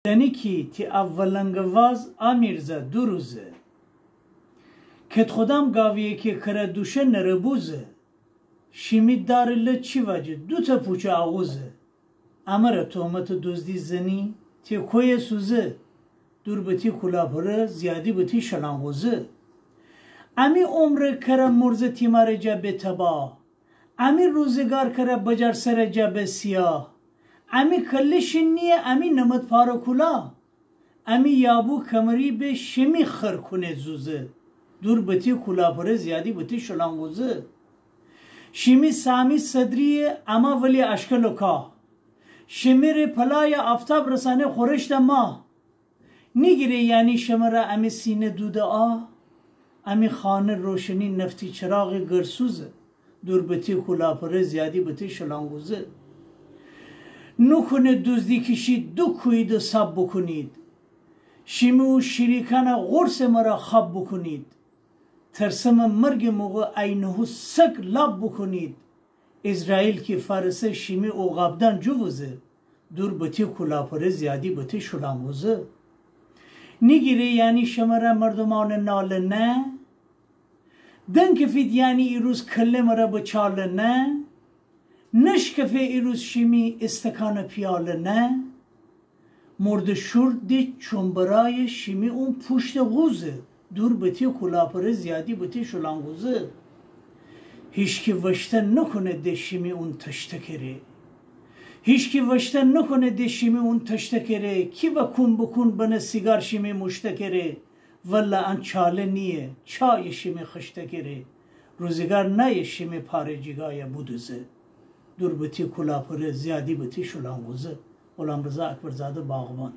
دنی کی تی اولنگواز امیرزا دروزه کت خودم گاویه که کره دوشه نربوزه شیمی دارله چی وجه دو تا پوچه آغوزه امره تومت دزدی زنی تی کوی سوزه دور بتی کلاپره زیادی بتی شلانگوزه امی عمر کره مرز تیمار جبه تبا امی روزگار کره بجر سر جبه سیاه امی کلشین نیه امی نمت پارکولا امی یابو کمری به شمی خر کنه زوزه دور بتی کلاپره زیادی بتی شلانگوزه شمی سامی صدریه اما ولی اشکالو که شمیر پلای آفتاب رسانه خورشت ما نگیره یعنی شمره امی سینه دوده امی خانه روشنی نفتی چراغ گرسوزه دور بتی کلاپره زیادی بتی شلانگوزه نکنه دزدی کشید دو کوید و سب بکنید شیمی و شریکان غرس مرا خواب بکنید ترسم مرگ موقع اینهو سگ لاب بکنید اسرائیل که فارسه شیمی و غابدان جووزه دور بتی کلاپره زیادی بتی شلانگوزه نگیره یعنی شمره مردمان ناله نه دنکفید یعنی ایروز کله مرا بچاله نه نشکفه ایروز شیمی استکان پیاله نه مرد شورد دی چنبرای شیمی اون پشت غوزه دور بتی کلاپره زیادی بتی شلانگوزه هیچکی وشته نکنه ده شیمی اون تشتکره هیچکی وشته نکنه ده شیمی اون تشتکره کی بکن بنه سیگار شیمی مشتکره ولی ان چاله نیه چای شیمی خشتکره روزگار نه شیمی پاره جیگای بودوزه دور بتی کلاپره زیادی بتی شلانگوزه غلام رضا اکبرزاده باغبان